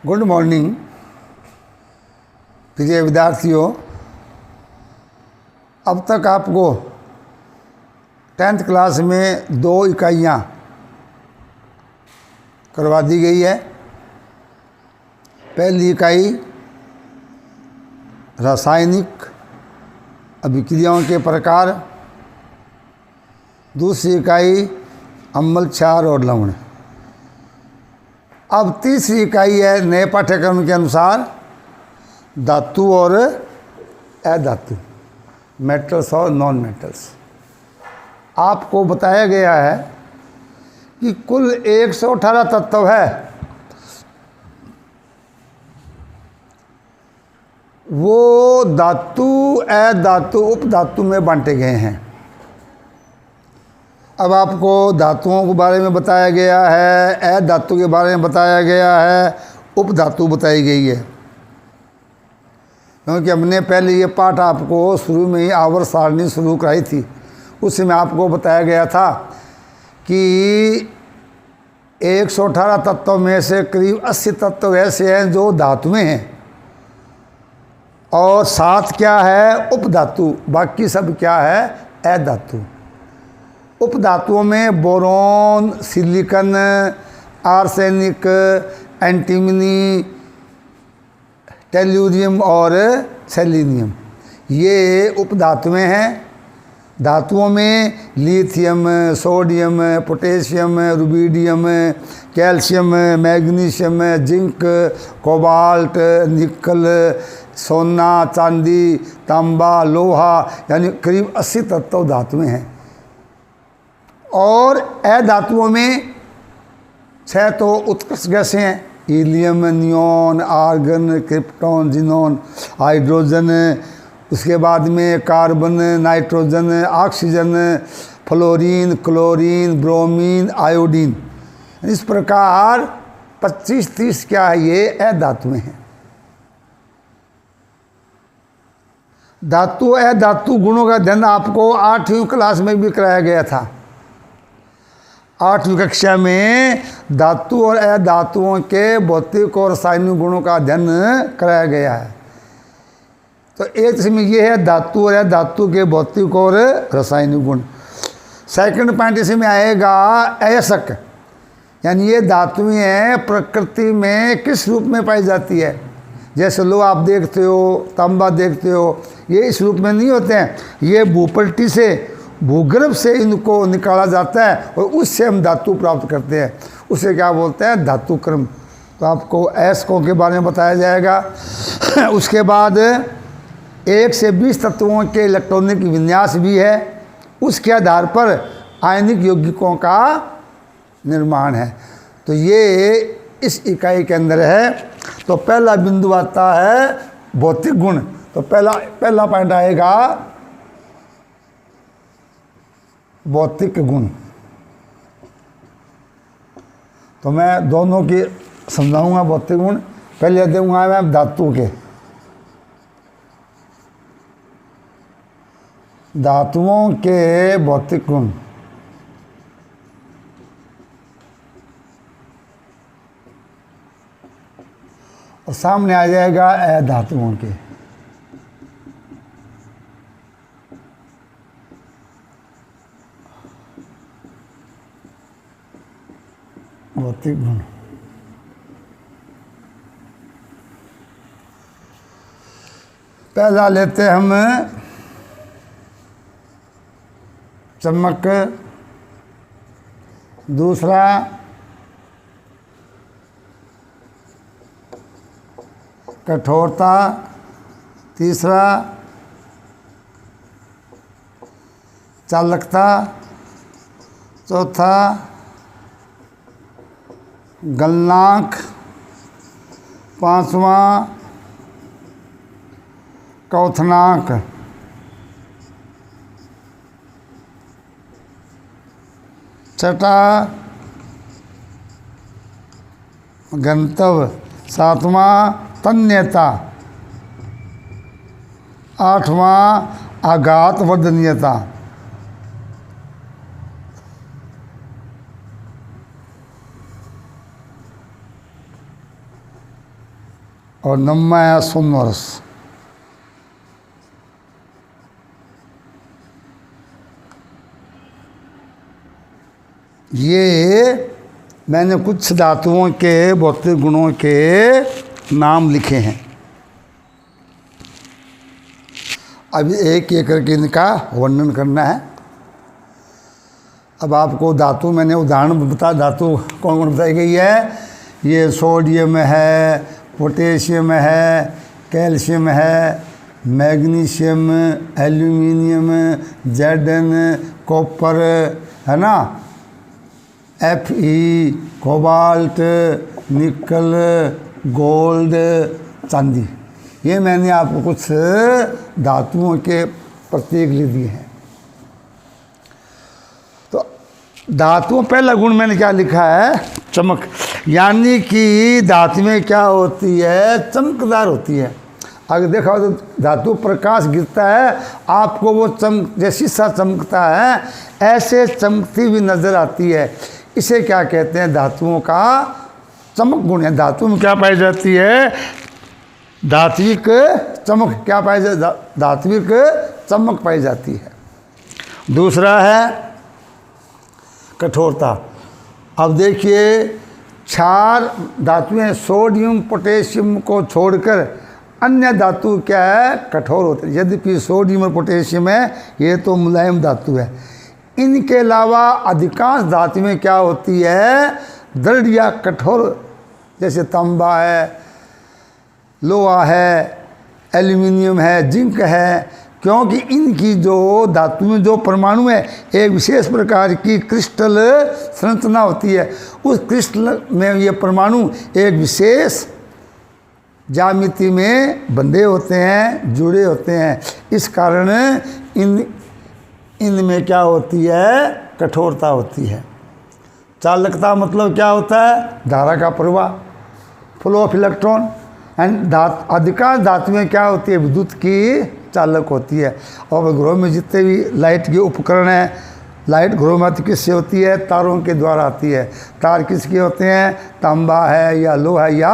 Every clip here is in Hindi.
गुड मॉर्निंग प्रिय विद्यार्थियों। अब तक आपको 10th क्लास में 2 इकाइयाँ करवा दी गई है। पहली इकाई रासायनिक अभिक्रियाओं के प्रकार, दूसरी इकाई अम्ल, क्षार और लवण। अब तीसरी इकाई है नए पाठ्यक्रम के अनुसार धातु और अधातु, मेटल्स और नॉन मेटल्स। आपको बताया गया है कि कुल 118 तत्व है, वो धातु, अधातु, उपधातु में बांटे गए हैं। अब आपको धातुओं के बारे में बताया गया है, अधातु के बारे में बताया गया है, उपधातु बताई गई है। क्योंकि हमने पहले ये पाठ आपको शुरू में ही आवर्त सारणी शुरू कराई थी, उसमें आपको बताया गया था कि 118 तत्वों में से करीब 80 तत्व ऐसे हैं जो धातुएं हैं और 7 क्या है उपधातु, बाकी सब क्या है अधातु। उपधातुओं में boron, silicon, arsenic, antimony, tellurium और सेलेनियम, ये उपधातुएं हैं। धातुओं में lithium, sodium, potassium, rubidium, calcium, magnesium, zinc, cobalt, निकल, सोना, चांदी, तांबा, लोहा, यानी करीब 80 तत्व धातुएं हैं। और अधातुओं में 6 तो उत्कृष्ट गैसें हैं, helium, neon, argon, krypton, xenon, hydrogen, उसके बाद में carbon, nitrogen, oxygen, fluorine, chlorine, bromine, iodine. इस प्रकार 25-30 क्या है, ये अधातुएं हैं। धातु अधातु गुणों का अध्ययन आपको 8वीं क्लास में भी कराया गया था। 8वीं कक्षा में धातु और अधातुओं के भौतिक और रासायनिक गुणों का अध्ययन कराया गया है। तो एक इसमें यह है धातु और अधातु के भौतिक और रासायनिक गुण। सेकंड पॉइंट इसमें आएगा अयस्क, यानी ये धातुएं हैं प्रकृति में किस रूप में पाई जाती है। जैसे लोहा आप देखते हो, तांबा देखते हो, ये इस रूप में नहीं होते हैं, ये भूपल्टी से, भूगर्भ से इनको निकाला जाता है और उससे हम धातु प्राप्त करते हैं। उसे क्या बोलते हैं, धातु क्रम। तो आपको अयस्कों के बारे में बताया जाएगा। उसके बाद 1 से 20 तत्वों के इलेक्ट्रॉनिक विन्यास भी है, उसके आधार पर आयनिक यौगिकों का निर्माण है। तो ये इस इकाई के अंदर है। तो पहला बिंदु आता है भौतिक गुण। तो पहला पॉइंट आएगा भौतिक गुण। तो मैं दोनों की समझाऊंगा भौतिक गुण। पहले दूंगा मैं धातु के। धातुओं के भौतिक गुण। और सामने आ जाएगा अधातुओं के। भौतिक गुण। पहला लेते हम चमक, दूसरा कठोरता, तीसरा चालकता, चौथा गलनांक, 5वां क्वथनांक, 6ठा घनत्व, 7वां तन्यता, 8वां आघात वर्धनीयता। और नम्मा है सोमरस। ये मैंने कुछ धातुओं के भौतिक गुणों के नाम लिखे हैं। अब एक एक करके इनका वर्णन करना है। अब आपको धातु मैंने उदाहरण बता, धातु कौन कौन बताई गई है। ये सोडियम है, पोटेशियम है, कैल्शियम है, मैग्नीशियम, एल्यूमिनियम, Zn, कॉपर है ना, Fe, कोबाल्ट, निकल, गोल्ड, चांदी। ये मैंने आपको कुछ धातुओं के प्रतीक लिख दिए हैं। तो धातुओं पहला गुण मैंने क्या लिखा है, चमक। यानी कि धातु में क्या होती है, चमकदार होती है। अगर देखा तो धातु प्रकाश गिरता है, आपको वो जैसी सा चमकता है, ऐसे चमकती हुई नजर आती है। इसे क्या कहते हैं, धातुओं का चमक गुण है। धातु में क्या पाई जाती है, धात्विक चमक। क्या पाई जाती, धात्विक चमक पाई जाती है। दूसरा है कठोरता। अब देखिए, क्षार धातुएं सोडियम पोटेशियम को छोड़कर अन्य धातु क्या है, कठोर होते हैं। यद्यपि सोडियम और पोटेशियम है, ये तो मुलायम धातु है। इनके अलावा अधिकांश धातुएं क्या होती है, दृढ़ या कठोर, जैसे तांबा है, लोहा है, एल्यूमिनियम है, जिंक है। क्योंकि इनकी जो धातु में जो परमाणु है, एक विशेष प्रकार की क्रिस्टल संरचना होती है। उस क्रिस्टल में ये परमाणु एक विशेष ज्यामिति में बंधे होते हैं, जुड़े होते हैं। इस कारण इनमें क्या होती है, कठोरता होती है। चालकता मतलब क्या होता है, धारा का प्रवाह, फ्लो ऑफ इलेक्ट्रॉन। एंड अधिकांश धातुएं क्या होती है, विद्युत की चालक होती है। और घरों में जितने भी लाइट के उपकरण हैं, लाइट घरों में किससे होती है, तारों के द्वारा आती है। तार किसके होते हैं, तांबा है या लोहा है या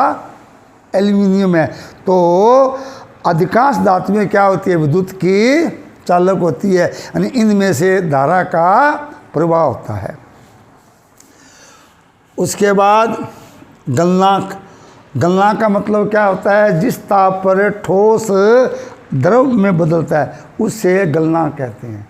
एल्यूमिनियम है। तो अधिकांश धातुएं क्या होती है, विद्युत की चालक होती है। यानी इनमें से धारा का प्रवाह होता है। उसके बाद गलनांक। गलनांक का मतलब क्या होता है, जिस ताप पर ठोस द्रव में बदलता है, उससे गलनांक कहते हैं।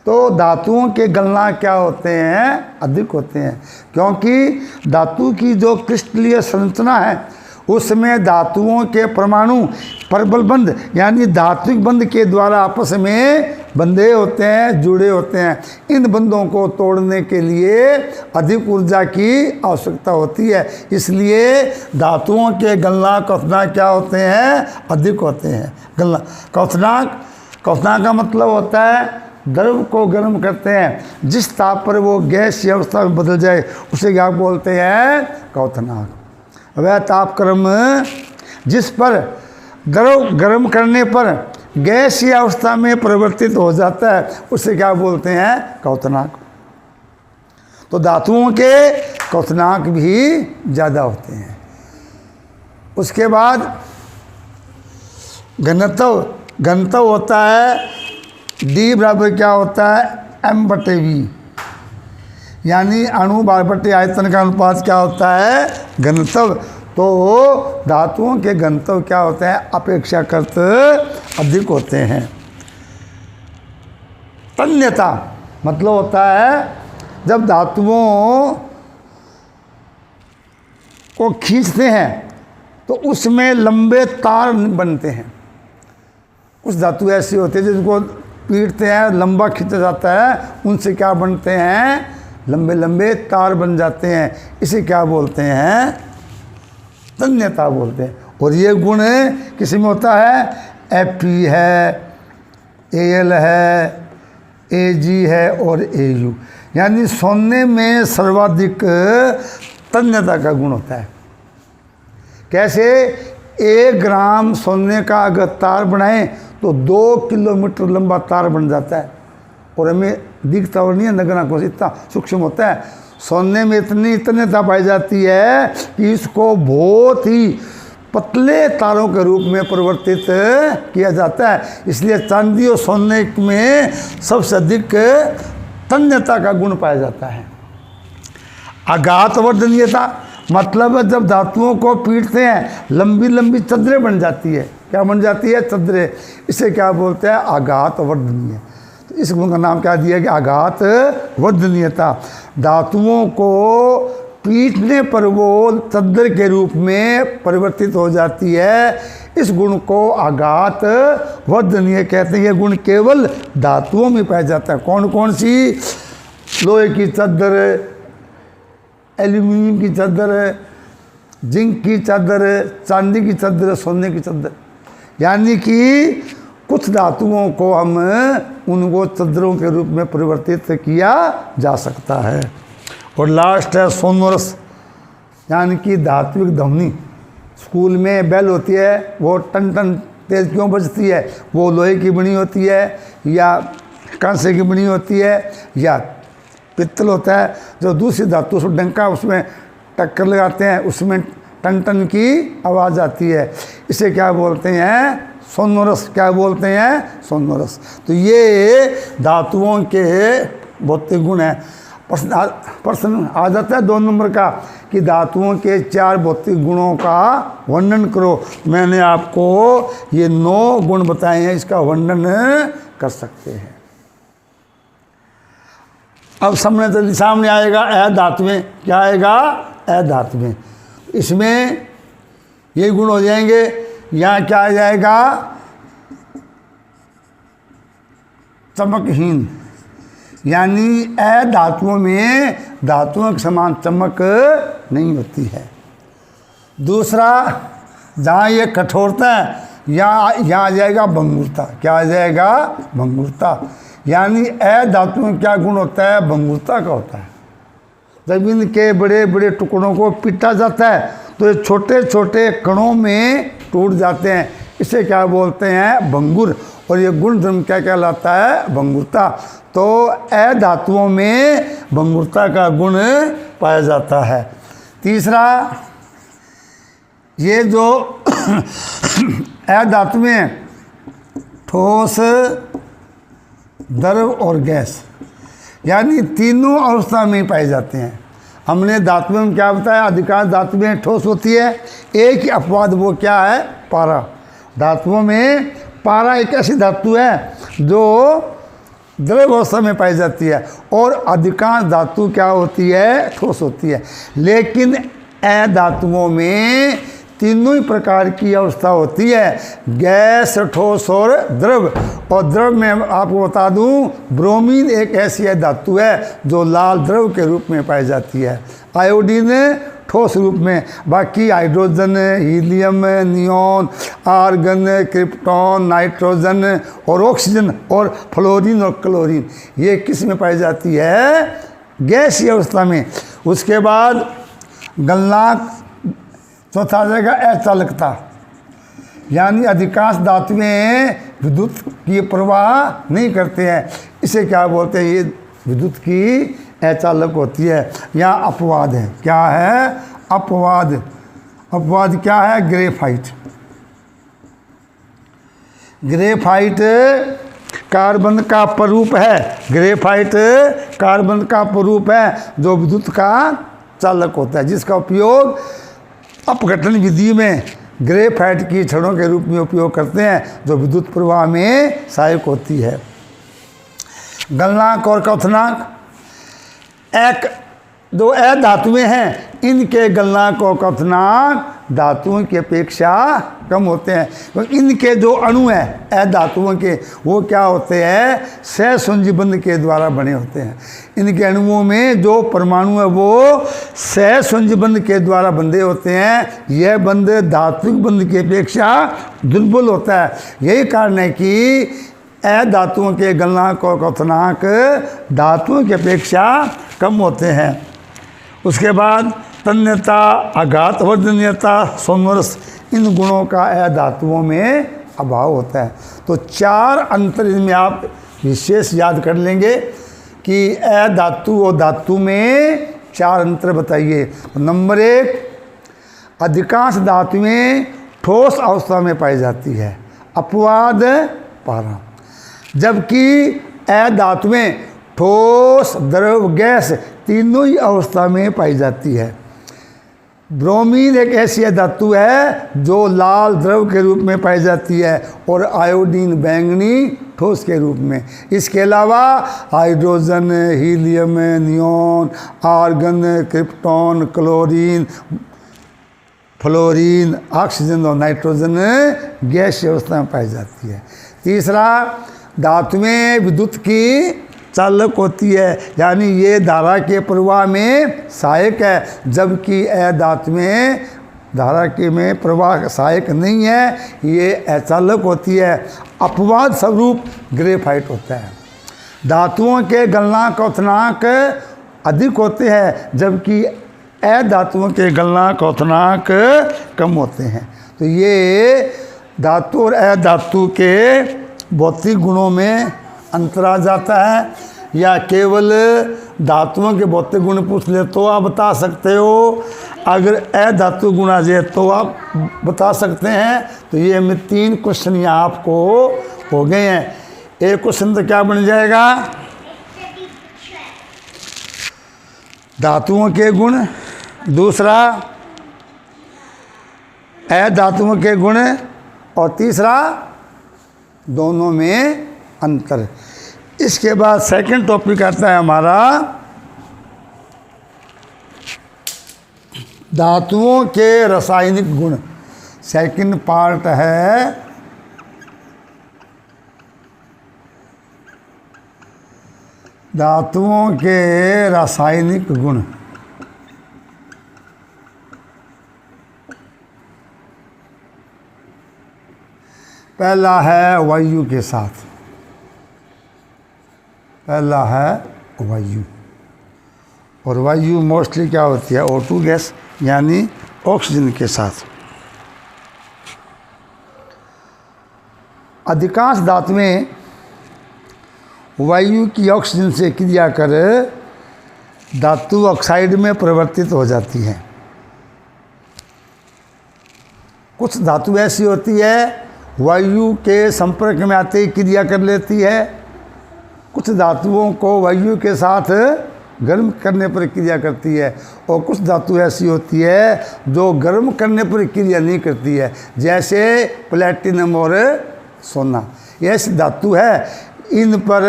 तो धातुओं के गलनांक क्या होते हैं, अधिक होते हैं। क्योंकि धातु की जो क्रिस्टलीय संरचना है, उसमें धातुओं के परमाणु परबल बंध यानी धात्विक बंध के द्वारा आपस में बंधे होते हैं, जुड़े होते हैं। इन बंधों को तोड़ने के लिए अधिक ऊर्जा की आवश्यकता होती है। इसलिए धातुओं के गलनांक क्वथनांक क्या होते हैं, अधिक होते हैं। क्वथनांक का मतलब होता है द्रव को गर्म करते हैं, जिस ताप पर वो गैस की अवस्था में बदल जाए, उसे क्या बोलते हैं, क्वथनांक। वह तापक्रम जिस पर द्रव गर्म करने पर गैस की अवस्था में परिवर्तित हो जाता है, उसे क्या बोलते हैं, क्वथनांक। तो धातुओं के क्वथनांक भी ज़्यादा होते हैं। उसके बाद घनत्व। घनत्व होता है D बराबर क्या होता है, m/v, यानी अणु बटे आयतन का अनुपात क्या होता है, घनत्व। तो धातुओं के घनत्व क्या होते हैं, अपेक्षाकृत अधिक होते हैं। तन्यता मतलब होता है जब धातुओं को खींचते हैं तो उसमें लंबे तार बनते हैं। कुछ धातु ऐसी होती है जिनको पीटते हैं, लंबा खींचा जाता है, उनसे क्या बनते हैं, लंबे लंबे तार बन जाते हैं। इसे क्या बोलते हैं, तन्यता बोलते हैं। और ये गुण किसी में होता है, Fe है, Al है, Ag है और Au, यानी सोने में सर्वाधिक तन्यता का गुण होता है। कैसे, 1 ग्राम सोने का अगर तार बनाएं तो 2 किलोमीटर लंबा तार बन जाता है। और हमें दिखता और नहीं है, नगना को इतना सूक्ष्म होता है। सोने में इतनी तन्यता पाई जाती है कि इसको बहुत ही पतले तारों के रूप में परिवर्तित किया जाता है। इसलिए चांदी और सोने में सबसे अधिक तन्यता का गुण पाया जाता है। आघात वर्धनीयता मतलब है जब धातुओं को पीटते हैं लंबी लंबी चद्दरें बन जाती है। क्या बन जाती है? चद्दरें। इसे क्या बोलते हैं? आघात वर्धनीय। तो इस गुण का नाम क्या दिया गया? आघात वर्धनीयता। धातुओं को पीटने पर वो चद्दर के रूप में परिवर्तित हो जाती है। इस गुण को आघात वर्धनीय कहते हैं। यह गुण केवल धातुओं में पाया जाता है। कौन कौन सी? लोहे की चद्दर, एल्यूमिनियम की चद्दर, जिंक की चद्दर, चांदी की चद्दर, सोने की चद्दर। यानी कि कुछ धातुओं को हम उनको चद्दरों के रूप में परिवर्तित किया जा सकता है। और लास्ट है सोनोरस, यानी कि धात्विक ध्वनि। स्कूल में बेल होती है, वो टन टन तेज क्यों बजती है? वो लोहे की बनी होती है या कांसे की बनी होती है या पित्तल होता है। जो दूसरी धातु से डंका उसमें टक्कर लगाते हैं, उसमें टन टन की आवाज़ आती है। इसे क्या बोलते हैं? सोनोरस। क्या बोलते हैं? सोनोरस। तो ये धातुओं के भौतिक गुण हैं। प्रश्न आ जाता है 2 नंबर का कि धातुओं के 4 भौतिक गुणों का वर्णन करो। मैंने आपको ये 9 गुण बताए हैं, इसका वर्णन कर सकते हैं। अब सामने आएगा अधातुएं। क्या आएगा? अधातुएं। इसमें ये गुण हो जाएंगे। यहाँ क्या आ जाएगा? चमकहीन, यानी अधातुओं में धातुओं के समान चमक नहीं होती है। दूसरा, जहाँ ये कठोरता है यहाँ आ जाएगा भंगुरता। क्या आ जाएगा? भंगुरता। यानी अधातुओं क्या गुण होता है? भंगुरता का होता है। जब इनके बड़े बड़े टुकड़ों को पीटा जाता है तो ये छोटे छोटे कणों में टूट जाते हैं। इसे क्या बोलते हैं? भंगुर। और ये गुण धर्म क्या कहलाता है? भंगुरता। तो अधातुओं में भंगुरता का गुण पाया जाता है। तीसरा, ये जो अधातुएं ठोस, द्रव और गैस, यानी तीनों अवस्था में पाए जाते हैं। हमने धातुओं में क्या बताया? अधिकांश धातुएं ठोस होती है। एक ही अपवाद, वो क्या है? पारा। धातुओं में पारा एक ऐसी धातु है जो द्रव अवस्था में पाई जाती है और अधिकांश धातु क्या होती है? ठोस होती है। लेकिन अधातुओं में तीनों ही प्रकार की अवस्था होती है, गैस, ठोस और द्रव। और द्रव में आपको बता दूं, ब्रोमीन एक ऐसी धातु है जो लाल द्रव के रूप में पाई जाती है। आयोडीन ठोस रूप में। बाकी hydrogen, helium, neon, argon, krypton, nitrogen और ऑक्सीजन और फ्लोरीन और क्लोरीन, ये किस में पाई जाती है? गैसीय अवस्था में। उसके बाद गलनांक, चौथा आ जाएगा अचालकता, यानी अधिकांश धातुएं विद्युत की प्रवाह नहीं करते हैं। इसे क्या बोलते हैं? ये विद्युत की अचालक होती है। यहाँ अपवाद है। क्या है? अपवाद। अपवाद क्या है? ग्रेफाइट। ग्रेफाइट कार्बन का स्वरूप है। ग्रेफाइट कार्बन का स्वरूप है जो विद्युत का चालक होता है, जिसका उपयोग अपघटन विधि में ग्रेफाइट की छड़ों के रूप में उपयोग करते हैं, जो विद्युत प्रवाह में सहायक होती है। गलनांक और क्वथनांक, एक दो अधातुएं हैं, इनके गलनांक और क्वथनांक धातुओं की अपेक्षा कम होते हैं। तो इनके जो अणु हैं अधातुओं के, वो क्या होते हैं? सहसंयोजी बंध के द्वारा बने होते हैं। इनके अणुओं में जो परमाणु है वो सहसंयोजी बंध के द्वारा बंधे होते हैं। यह बंध धात्विक बंध की अपेक्षा दुर्बल होता है। यही कारण है कि अधातुओं के गलनांक और क्वथनांक धातुओं की अपेक्षा कम होते हैं। उसके बाद तन्यता, आघात वर्धनीयता, सोनोरस, इन गुणों का अधातुओं में अभाव होता है। तो 4 अंतर इनमें आप विशेष याद कर लेंगे कि अधातु और धातु में 4 अंतर बताइए। नंबर 1, अधिकांश धातुएं ठोस अवस्था में पाई जाती है, अपवाद पारा। जबकि ए धातुएं ठोस, द्रव, गैस तीनों ही अवस्था में पाई जाती है। ब्रोमीन एक ऐसी धातु है जो लाल द्रव के रूप में पाई जाती है और आयोडीन बैंगनी ठोस के रूप में। इसके अलावा hydrogen, helium, neon, argon, krypton, chlorine, fluorine, oxygen और नाइट्रोजन गैस अवस्था में पाई जाती है। तीसरा, धातुएं विद्युत की चालक होती है, यानी ये धारा के प्रवाह में सहायक है, जबकि धातुएं धारा के में प्रवाह सहायक नहीं है, ये अचालक होती है। अपवाद स्वरूप ग्रेफाइट होता है। धातुओं के गलनांक और क्वथनांक अधिक होते हैं, जबकि धातुओं के गलनांक और क्वथनांक कम होते हैं। तो ये धातु और अधातु के भौतिक गुणों में अंतर आ जाता है। या केवल धातुओं के भौतिक गुण पूछ ले तो आप बता सकते हो, अगर अधातु गुण आ जाए तो आप बता सकते हैं। तो ये में 3 क्वेश्चन यहाँ आपको हो गए हैं। एक क्वेश्चन तो क्या बन जाएगा, धातुओं के गुण, दूसरा अधातुओं के गुण, और तीसरा दोनों में अंतर। इसके बाद सेकंड टॉपिक आता है हमारा धातुओं के रासायनिक गुण। सेकंड पार्ट है धातुओं के रासायनिक गुण। पहला है वायु के साथ, पहला है वायु। और वायु मोस्टली क्या होती है, O2 गैस, यानी ऑक्सीजन के साथ। अधिकांश धातुएं वायु की ऑक्सीजन से क्रिया कर धातु ऑक्साइड में परिवर्तित हो जाती हैं। कुछ धातु ऐसी होती है वायु के संपर्क में आते ही क्रिया कर लेती है। कुछ धातुओं को वायु के साथ गर्म करने पर क्रिया करती है, और कुछ धातु ऐसी होती है जो गर्म करने पर क्रिया नहीं करती है, जैसे प्लैटिनम और सोना। ये ऐसी धातु है, इन पर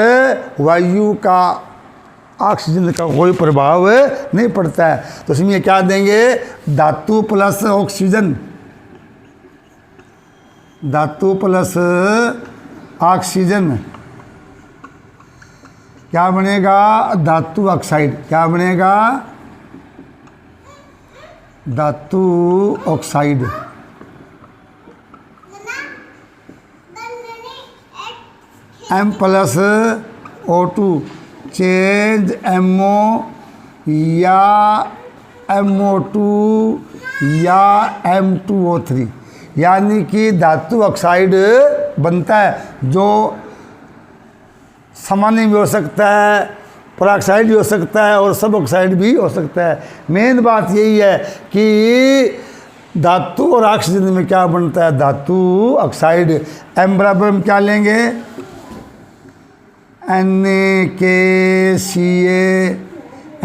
वायु का, ऑक्सीजन का कोई प्रभाव नहीं पड़ता है। तो इसमें क्या देंगे, धातु प्लस ऑक्सीजन, धातु प्लस ऑक्सीजन क्या बनेगा, धातु ऑक्साइड। क्या बनेगा, धातु oxide. M plus O2 change MO या MO2 या M2O3, यानी कि धातु ऑक्साइड बनता है, जो सामान्य भी हो सकता है, पेरोक्साइड भी हो सकता है, और सब ऑक्साइड भी हो सकता है। मेन बात यही है कि धातु और ऑक्सीजन में क्या बनता है, धातु ऑक्साइड। M बराबर हम क्या लेंगे, NaKCa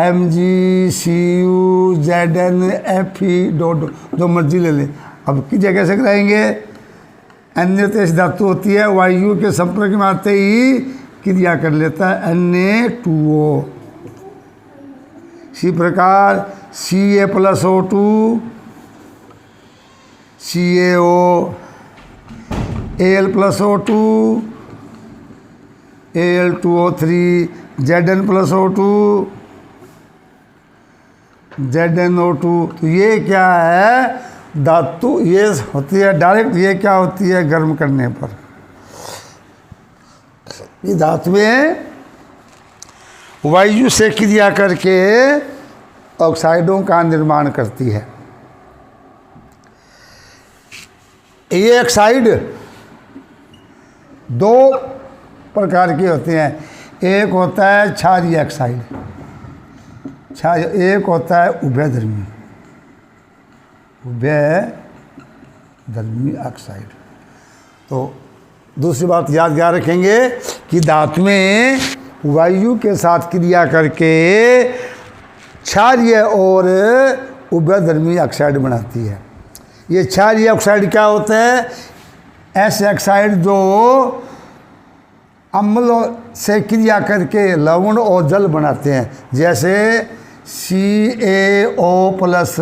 MgCu Zn Fe जो मर्जी ले लें। अब की जगह से कराएंगे, अन्य तो ऐसी धातु होती है वायु के संपर्क में आते ही क्रिया कर लेता है, Na2O। इसी प्रकार Ca plus O2 CaO, Al plus O2 Al2O3, Zn plus O2 ZnO2। तो ये क्या है, धातु ये होती है डायरेक्ट, ये क्या होती है गर्म करने पर। ये धातुएं वायु से क्रिया करके ऑक्साइडों का निर्माण करती है। ये ऑक्साइड 2 प्रकार के होते हैं, एक होता है क्षारीय ऑक्साइड, एक होता है उभयधर्मी। धर्मी ऑक्साइड। तो दूसरी बात याद रखेंगे कि धातुएं वायु के साथ क्रिया करके क्षारीय और उभयधर्मी ऑक्साइड बनाती है। ये क्षारीय ऑक्साइड क्या होता है? ऐसे ऑक्साइड जो अम्ल से क्रिया करके लवण और जल बनाते हैं, जैसे CaO plus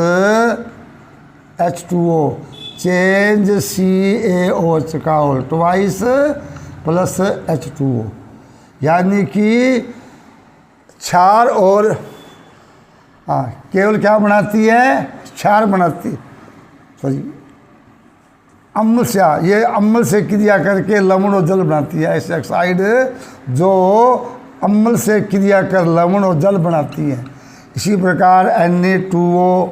H2O change CaOH का होल ट्वाइस प्लस H2O, यानी कि क्षार और केवल क्या बनाती है? क्षार बनाती, सॉरी अम्ल से, ये अम्ल से क्रिया करके लवण और जल बनाती है। ऐसे ऑक्साइड जो अम्ल से क्रिया कर लवण और जल बनाती है। इसी प्रकार Na2O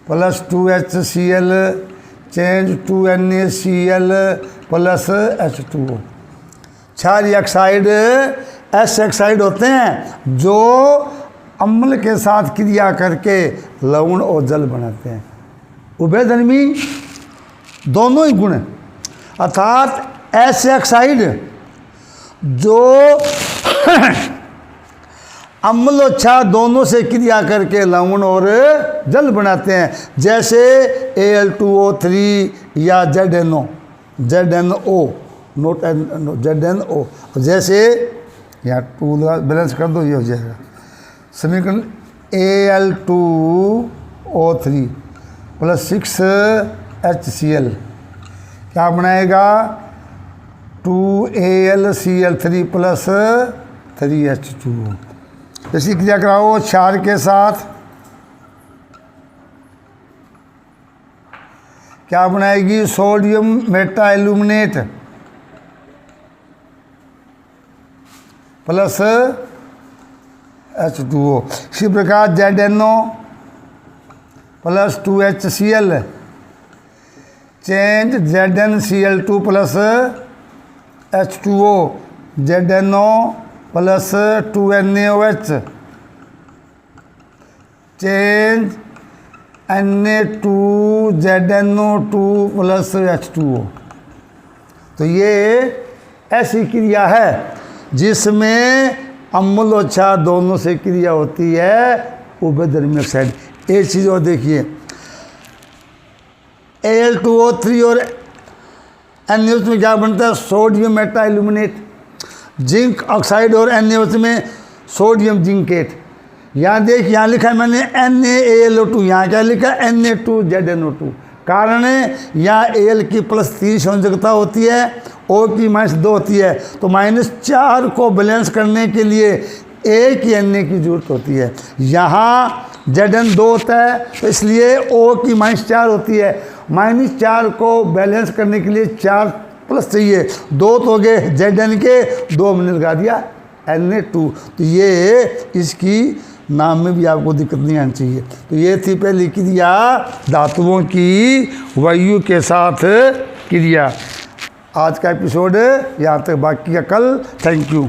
plus 2HCl change 2NaCl plus H2O। क्षारीय ऑक्साइड ऐसे ऑक्साइड होते हैं जो अम्ल के साथ क्रिया करके लवण और जल बनाते हैं। उभयधर्मी दोनों ही गुण, अर्थात ऐसे ऑक्साइड जो अम्ल और क्षार दोनों से क्रिया करके लवण और जल बनाते हैं, जैसे Al2O3 या ZNO नोट ZNO। जैसे यहाँ 2 बैलेंस कर दो, ये हो जाएगा समीकरण Al2O3 प्लस 6HCl क्या बनाएगा? 2AlCl3 plus 3H2O। इसी क्रिया कराओ क्षार के साथ, क्या बनाएगी? Sodium Meta aluminate plus H2O। इसी प्रकार ZNO plus 2HCl change ZnCl2 plus H2O ZNO plus 2NaOH change Na2ZNO2 plus H2O। तो ये ऐसी क्रिया है जिसमें अम्ल और क्षार दोनों से क्रिया होती है उभयधर्मी ऑक्साइड। एक चीज़ और देखिए, Al2O3 और NaOH में क्या बनता है? Sodium Meta aluminate. Zinc oxide और NaOH में सोडियम जिंकेट। यहाँ देख, यहाँ लिखा है मैंने NaAlO2, यहाँ क्या लिखा है? Na2ZNO2। कारण है यहाँ Al की +3 संयोजकता होती है, O की -2 होती है, तो -4 को बैलेंस करने के लिए एक ही Na की जरूरत होती है। यहाँ Zn 2 होता है, तो इसलिए O की -4 होती है। -4 को बैलेंस करने के लिए 4 प्लस चाहिए, 2 तो हो गए Zn के, 2 मैंने लगा दिया Na2। तो ये इसकी नाम में भी आपको दिक्कत नहीं आनी चाहिए। तो ये थी पहली क्रिया, धातुओं की वायु के साथ क्रिया। आज का एपिसोड यहाँ तक, बाकी का कल। Thank you.